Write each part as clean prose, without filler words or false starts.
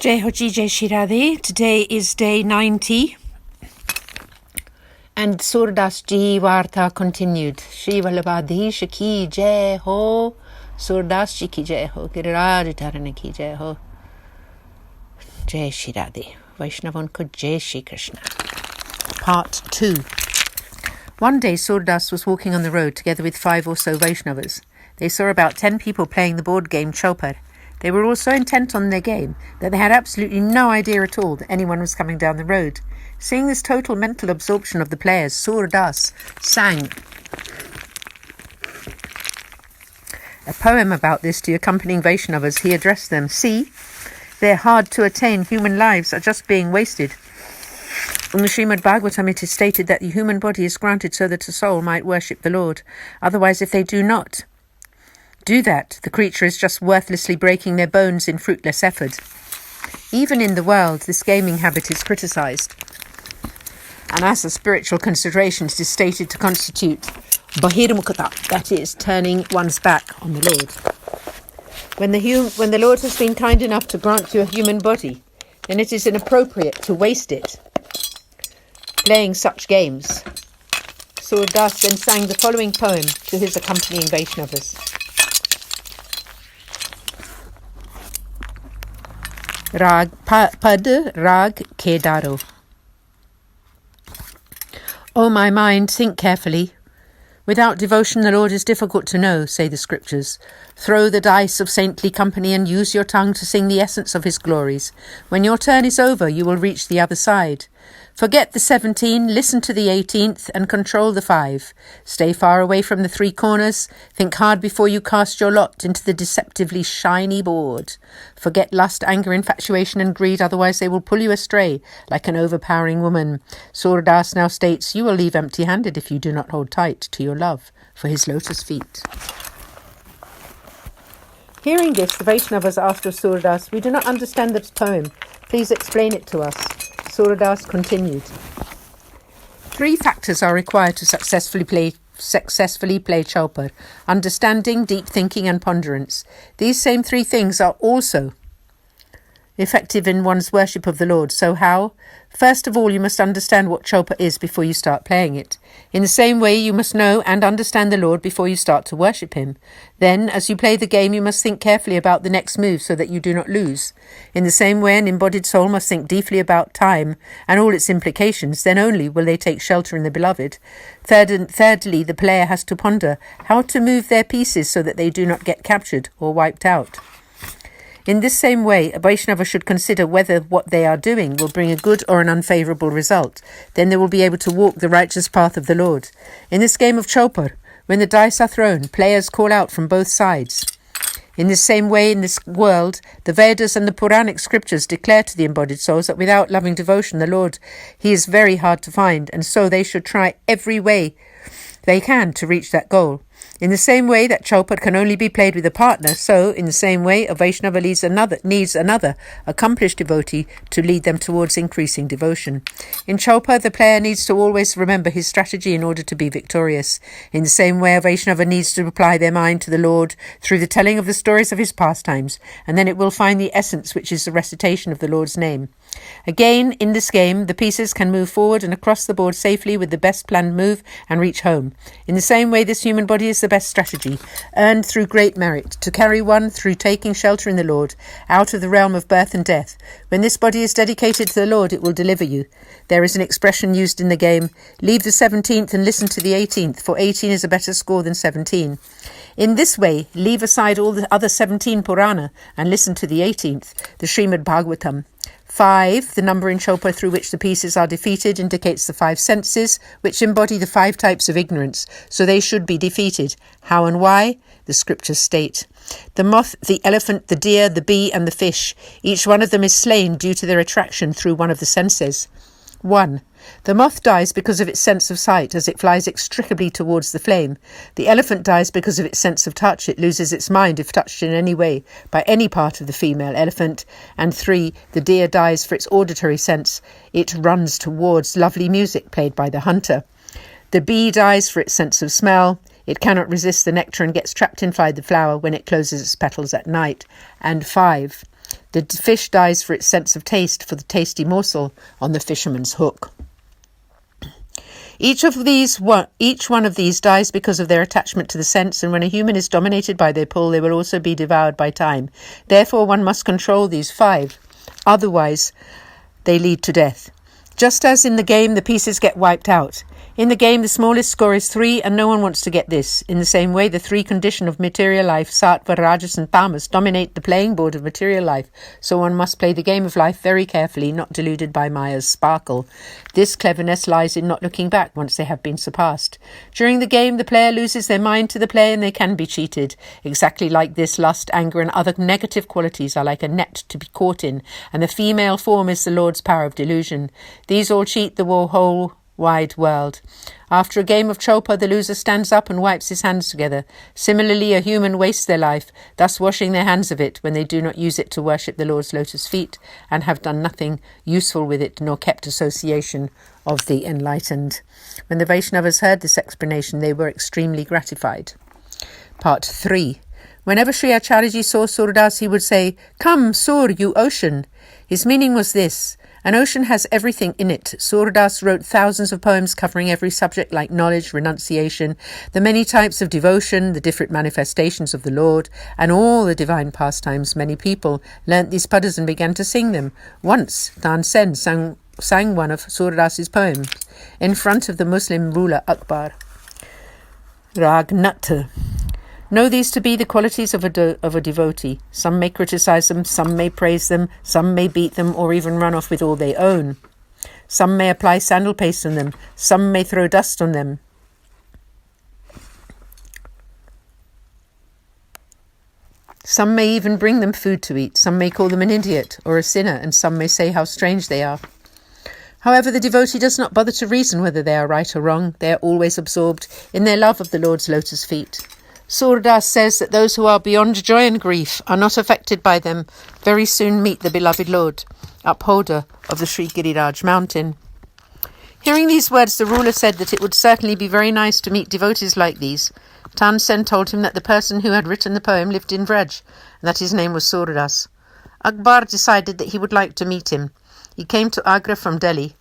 Jai Hoji Jai Shri Radhe. Today is day 90. And Surdas Ji Varta continued. Shri Vallabhadhish ki Jai Ho. Surdas Ji ki Jai Ho. Giriraj Dharana ki Jai Ho. Jai Shri Radhe. Vaishnav ko Jai Shri Krishna. Part 2. One day Surdas was walking on the road together with 5 or so Vaishnavas. They saw about 10 people playing the board game Chopar. They were all so intent on their game that they had absolutely no idea at all that anyone was coming down the road. Seeing this total mental absorption of the players, Surdas sang a poem about this to accompanying Vaishnavas. He addressed them. See, their hard-to-attain human lives are just being wasted. In the Srimad Bhagavatam it is stated that the human body is granted so that a soul might worship the Lord. Otherwise, if they do not do that, the creature is just worthlessly breaking their bones in fruitless effort. Even in the world, this gaming habit is criticized. And as a spiritual consideration, it is stated to constitute bahirmukata, that is, turning one's back on the Lord. When the Lord has been kind enough to grant you a human body, then it is inappropriate to waste it playing such games. Surdas then sang the following poem to his accompanying Vaishnavas. Pad Rag Kedaro. O my mind, think carefully. Without devotion the Lord is difficult to know, say the scriptures. Throw the dice of saintly company and use your tongue to sing the essence of his glories. When your turn is over, you will reach the other side. Forget the 17, listen to the 18th, and control the 5. Stay far away from the 3 corners. Think hard before you cast your lot into the deceptively shiny board. Forget lust, anger, infatuation, and greed, otherwise they will pull you astray like an overpowering woman. Surdas now states, you will leave empty-handed if you do not hold tight to your love for his lotus feet. Hearing this, the Vaishnavas asked of Surdas, we do not understand this poem. Please explain it to us. Surdas continued. 3 factors are required to successfully play Chopar: understanding, deep thinking, and ponderance. These same 3 things are also effective in one's worship of the Lord. So how? First of all, you must understand what Chopar is before you start playing it. In the same way, you must know and understand the Lord before you start to worship him. Then, as you play the game, you must think carefully about the next move so that you do not lose. In the same way, an embodied soul must think deeply about time and all its implications. Then only will they take shelter in the beloved. Thirdly, the player has to ponder how to move their pieces so that they do not get captured or wiped out. In this same way, a Vaishnava should consider whether what they are doing will bring a good or an unfavourable result. Then they will be able to walk the righteous path of the Lord. In this game of Chopar, when the dice are thrown, players call out from both sides. In the same way, in this world, the Vedas and the Puranic scriptures declare to the embodied souls that without loving devotion, the Lord, he is very hard to find, and so they should try every way they can to reach that goal. In the same way that Chopar can only be played with a partner, so, in the same way, a Vaishnava needs another accomplished devotee to lead them towards increasing devotion. In Chopar, the player needs to always remember his strategy in order to be victorious. In the same way, a Vaishnava needs to apply their mind to the Lord through the telling of the stories of his pastimes, and then it will find the essence, which is the recitation of the Lord's name. Again, in this game, the pieces can move forward and across the board safely with the best planned move and reach home. In the same way, this human body is the best strategy, earned through great merit, to carry one through taking shelter in the Lord, out of the realm of birth and death. When this body is dedicated to the Lord, it will deliver you. There is an expression used in the game, leave the 17th and listen to the 18th, for 18 is a better score than 17. In this way, leave aside all the other 17 Purana and listen to the 18th, the Srimad Bhagavatam. 5, the number in Chopar through which the pieces are defeated, indicates the 5 senses, which embody the 5 types of ignorance, so they should be defeated. How and why? The scriptures state. The moth, the elephant, the deer, the bee, and the fish, each one of them is slain due to their attraction through one of the senses. 1. The moth dies because of its sense of sight as it flies inextricably towards the flame. The elephant dies because of its sense of touch. It loses its mind if touched in any way by any part of the female elephant. And 3. The deer dies for its auditory sense. It runs towards lovely music played by the hunter. The bee dies for its sense of smell. It cannot resist the nectar and gets trapped inside the flower when it closes its petals at night. And 5. The fish dies for its sense of taste, for the tasty morsel on the fisherman's hook. Each one of these dies because of their attachment to the sense, and when a human is dominated by their pull, they will also be devoured by time. Therefore, one must control these 5. Otherwise, they lead to death. Just as in the game, the pieces get wiped out. In the game, the smallest score is 3, and no one wants to get this. In the same way, the 3 conditions of material life, Sattva, Rajas and Tamas, dominate the playing board of material life, so one must play the game of life very carefully, not deluded by Maya's sparkle. This cleverness lies in not looking back once they have been surpassed. During the game, the player loses their mind to the play, and they can be cheated. Exactly like this, lust, anger and other negative qualities are like a net to be caught in, and the female form is the Lord's power of delusion. These all cheat the whole wide world. After a game of chopa, the loser stands up and wipes his hands together. Similarly, a human wastes their life, thus washing their hands of it when they do not use it to worship the Lord's lotus feet and have done nothing useful with it nor kept association of the enlightened. When the Vaishnavas heard this explanation, they were extremely gratified. Part 3. Whenever Sri Acharyaji saw Surdas, he would say, "Come, Sur, you ocean." His meaning was this: an ocean has everything in it. Surdas wrote thousands of poems covering every subject like knowledge, renunciation, the many types of devotion, the different manifestations of the Lord, and all the divine pastimes. Many people learnt these padas and began to sing them. Once, Tan Sen sang one of Surdas's poems in front of the Muslim ruler Akbar. Rag Natta. Know these to be the qualities of a devotee. Some may criticize them, some may praise them, some may beat them or even run off with all they own. Some may apply sandal paste on them, some may throw dust on them. Some may even bring them food to eat, some may call them an idiot or a sinner, and some may say how strange they are. However, the devotee does not bother to reason whether they are right or wrong. They are always absorbed in their love of the Lord's lotus feet. Surdas says that those who are beyond joy and grief are not affected by them very soon meet the beloved Lord, upholder of the Sri Giriraj mountain. Hearing these words, the ruler said that it would certainly be very nice to meet devotees like these. Tan Sen told him that the person who had written the poem lived in Vraja, and that his name was Surdas. Akbar decided that he would like to meet him. He came to Agra from Delhi.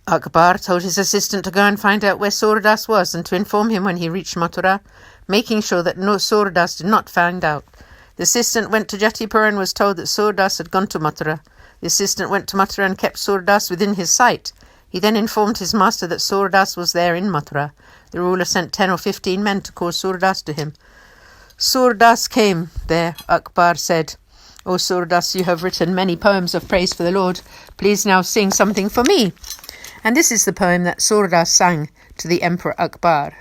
Akbar told his assistant to go and find out where Surdas was and to inform him when he reached Mathura, making sure that no Surdas did not find out. The assistant went to Jatipur and was told that Surdas had gone to Mathura. The assistant went to Mathura and kept Surdas within his sight. He then informed his master that Surdas was there in Mathura. The ruler sent 10 or 15 men to call Surdas to him. Surdas came there. Akbar said, "O Surdas, you have written many poems of praise for the Lord. Please now sing something for me." And this is the poem that Surdas sang to the Emperor Akbar.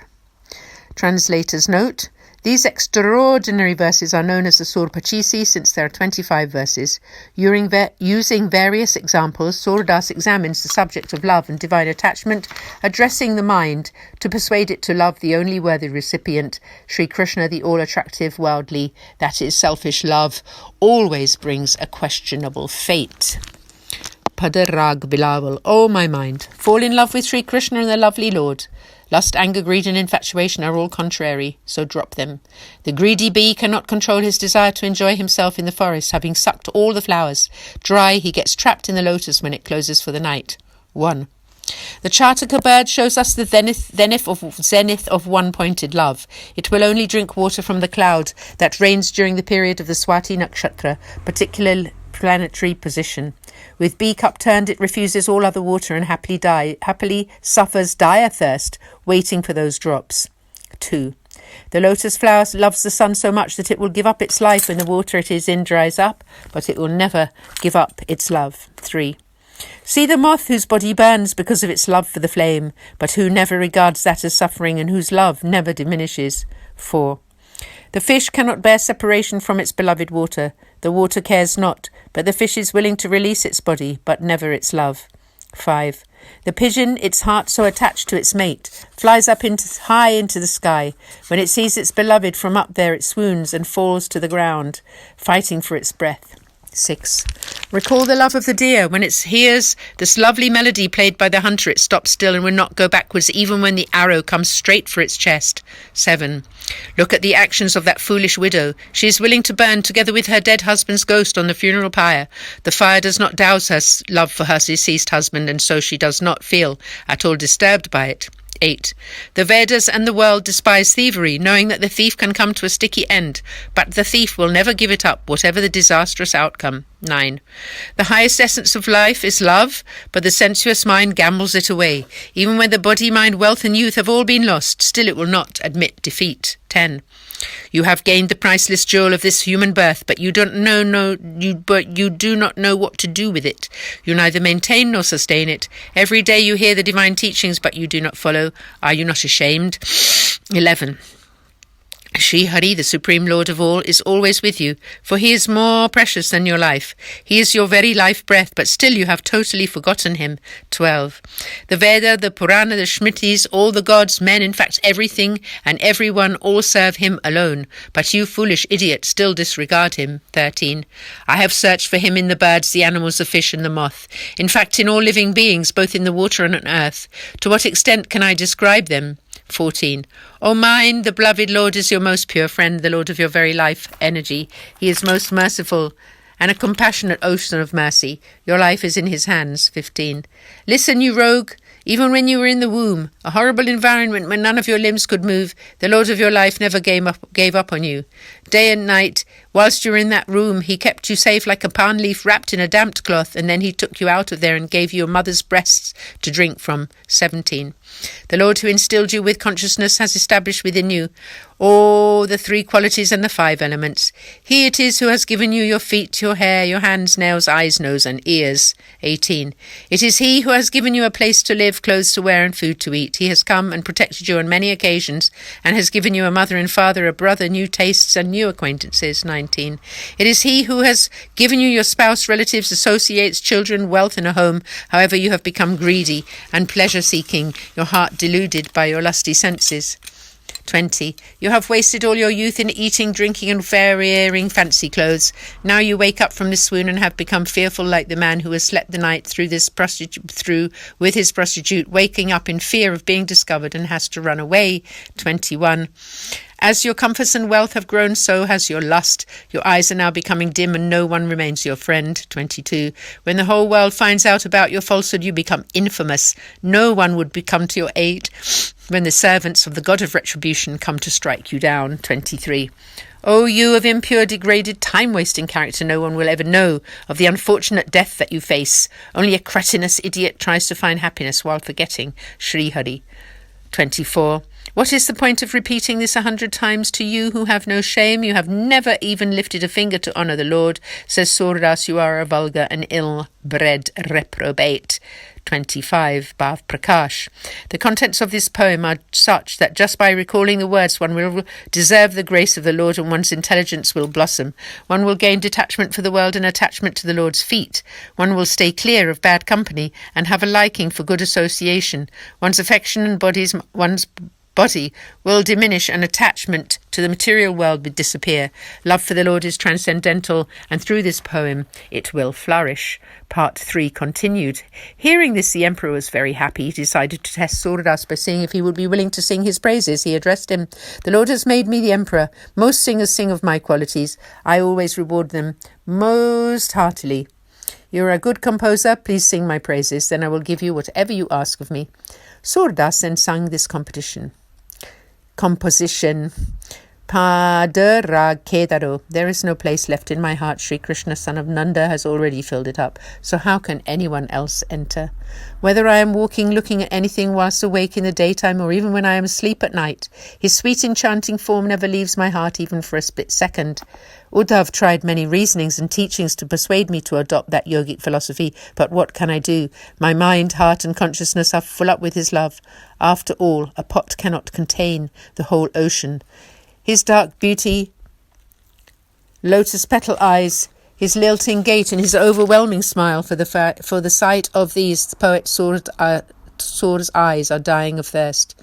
Translator's note: these extraordinary verses are known as the Sur Pachisi since there are 25 verses. Using various examples, Surdas examines the subject of love and divine attachment, addressing the mind to persuade it to love the only worthy recipient, Sri Krishna, the all-attractive, worldly, that is, selfish love, always brings a questionable fate. Padarag Bilawal. O my mind, fall in love with Sri Krishna and the lovely Lord. Lust, anger, greed and infatuation are all contrary, so drop them. The greedy bee cannot control his desire to enjoy himself in the forest. Having sucked all the flowers dry, he gets trapped in the lotus when it closes for the night. 1. The Chartaka bird shows us the zenith of one-pointed love. It will only drink water from the cloud that rains during the period of the Swati Nakshatra, particular planetary position. With beak upturned, it refuses all other water and happily suffers dire thirst, waiting for those drops. 2. The lotus flower loves the sun so much that it will give up its life when the water it is in dries up, but it will never give up its love. 3. See the moth whose body burns because of its love for the flame, but who never regards that as suffering and whose love never diminishes. 4. The fish cannot bear separation from its beloved water. The water cares not, but the fish is willing to release its body, but never its love. 5. The pigeon, its heart so attached to its mate, flies up high into the sky. When it sees its beloved from up there, it swoons and falls to the ground, fighting for its breath. 6. Recall the love of the deer. When it hears this lovely melody played by the hunter, it stops still and will not go backwards even when the arrow comes straight for its chest. 7. Look at the actions of that foolish widow. She is willing to burn together with her dead husband's ghost on the funeral pyre. The fire does not douse her love for her deceased husband, and so she does not feel at all disturbed by it. 8. The Vedas and the world despise thievery, knowing that the thief can come to a sticky end, but the thief will never give it up, whatever the disastrous outcome. 9. The highest essence of life is love, but the sensuous mind gambles it away. Even when the body, mind, wealth and youth have all been lost, still it will not admit defeat. 10. You have gained the priceless jewel of this human birth, but you do not know what to do with it. You neither maintain nor sustain it. Every day you hear the divine teachings, but you do not follow. Are you not ashamed? 11. Shri Hari, the Supreme Lord of all, is always with you, for he is more precious than your life. He is your very life breath, but still you have totally forgotten him. 12. The Veda, the Purana, the Smritis, all the gods, men, in fact everything and everyone, all serve him alone, but you foolish idiot still disregard him. 13. I have searched for him in the birds, the animals, the fish and the moth. In fact, in all living beings, both in the water and on earth. To what extent can I describe them? 14. O mine, the beloved Lord is your most pure friend, the Lord of your very life energy. He is most merciful and a compassionate ocean of mercy. Your life is in his hands. 15. Listen, you rogue. Even when you were in the womb, a horrible environment when none of your limbs could move, the Lord of your life never gave up on you. Day and night, whilst you were in that room, he kept you safe like a palm leaf wrapped in a damped cloth, and then he took you out of there and gave you a mother's breasts to drink from. 17. The Lord who instilled you with consciousness has established within you all the 3 qualities and the 5 elements. He it is who has given you your feet, your hair, your hands, nails, eyes, nose and ears. 18. It is he who has given you a place to live, clothes to wear and food to eat. He has come and protected you on many occasions and has given you a mother and father, a brother, new tastes and new acquaintances. 19. It is he who has given you your spouse, relatives, associates, children, wealth and a home. However, you have become greedy and pleasure-seeking, your heart deluded by your lusty senses. 20. You have wasted all your youth in eating, drinking and wearing fancy clothes. Now you wake up from this swoon and have become fearful like the man who has slept the night through with his prostitute, waking up in fear of being discovered and has to run away. 21. As your comforts and wealth have grown, so has your lust. Your eyes are now becoming dim and no one remains your friend. 22. When the whole world finds out about your falsehood, you become infamous. No one would come to your aid when the servants of the god of retribution come to strike you down. 23. O you of impure, degraded, time-wasting character, no one will ever know of the unfortunate death that you face. Only a cretinous idiot tries to find happiness while forgetting Shri Hari. 24. What is the point of repeating this 100 times to you who have no shame? You have never even lifted a finger to honour the Lord. Says Surdas, you are a vulgar and ill-bred reprobate. 25. Bhav Prakash. The contents of this poem are such that just by recalling the words one will deserve the grace of the Lord and one's intelligence will blossom. One will gain detachment for the world and attachment to the Lord's feet. One will stay clear of bad company and have a liking for good association. One's affection and one's body will diminish and attachment to the material world will disappear. Love for the Lord is transcendental and through this poem it will flourish. Part 3 continued. Hearing this, the emperor was very happy. He decided to test Surdas by seeing if he would be willing to sing his praises. He addressed him. The Lord has made me the emperor. Most singers sing of my qualities. I always reward them most heartily. You are a good composer. Please sing my praises. Then I will give you whatever you ask of me. Surdas then sang this composition. Padara Kedaro. There is no place left in my heart. Sri Krishna, son of Nanda, has already filled it up. So how can anyone else enter? Whether I am walking, looking at anything whilst awake in the daytime, or even when I am asleep at night, his sweet enchanting form never leaves my heart even for a split second. Uddhav tried many reasonings and teachings to persuade me to adopt that yogic philosophy, but what can I do? My mind, heart and consciousness are full up with his love. After all, a pot cannot contain the whole ocean. His dark beauty, lotus petal eyes, his lilting gait and his overwhelming smile, for the sight of these, the poet Sur's eyes are dying of thirst.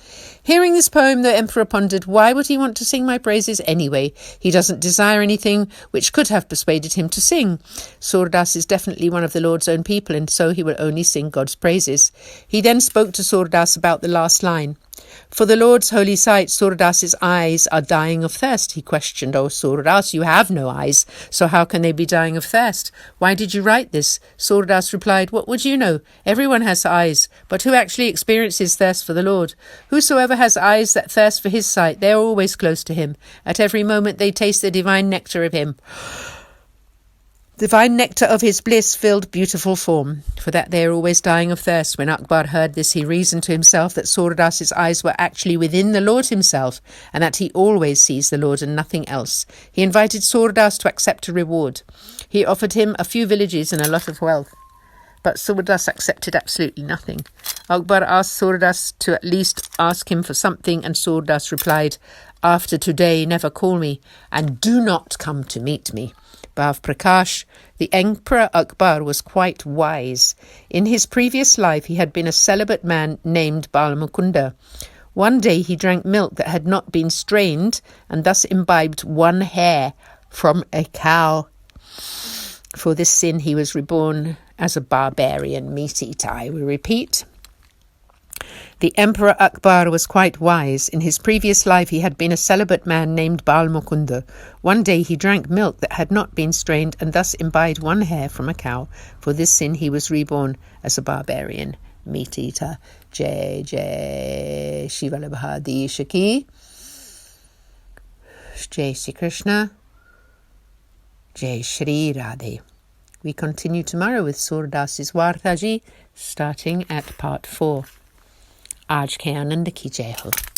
Hearing this poem, the emperor pondered, why would he want to sing my praises anyway? He doesn't desire anything which could have persuaded him to sing. Surdas is definitely one of the Lord's own people, and so he will only sing God's praises. He then spoke to Surdas about the last line. For the Lord's holy sight, Surdas's eyes are dying of thirst. He questioned, "O Surdas, you have no eyes, so how can they be dying of thirst? Why did you write this?" Surdas replied, "What would you know? Everyone has eyes, but who actually experiences thirst for the Lord? Whosoever has eyes that thirst for his sight, they are always close to him. At every moment they taste the divine nectar of him. Divine nectar of his bliss-filled beautiful form. For that they are always dying of thirst." When Akbar heard this, he reasoned to himself that Surdas's eyes were actually within the Lord himself, and that he always sees the Lord and nothing else. He invited Surdas to accept a reward. He offered him a few villages and a lot of wealth. But Surdas accepted absolutely nothing. Akbar asked Surdas to at least ask him for something, and Surdas replied, "After today, never call me, and do not come to meet me." Bhav Prakash, the Emperor Akbar was quite wise. In his previous life, he had been a celibate man named Balmukunda. One day he drank milk that had not been strained and thus imbibed one hair from a cow. For this sin he was reborn as a barbarian meat-eater. I will repeat. The Emperor Akbar was quite wise. In his previous life he had been a celibate man named Balmukunda. One day he drank milk that had not been strained and thus imbibed one hair from a cow. For this sin he was reborn as a barbarian meat-eater. Jai Jai Shiva Labhadisha Ki. Jai Shri Krishna. Jai Shri Radhe. We continue tomorrow with Surdas's Vartaji, starting at part 4. आज के आनंद की जय हो।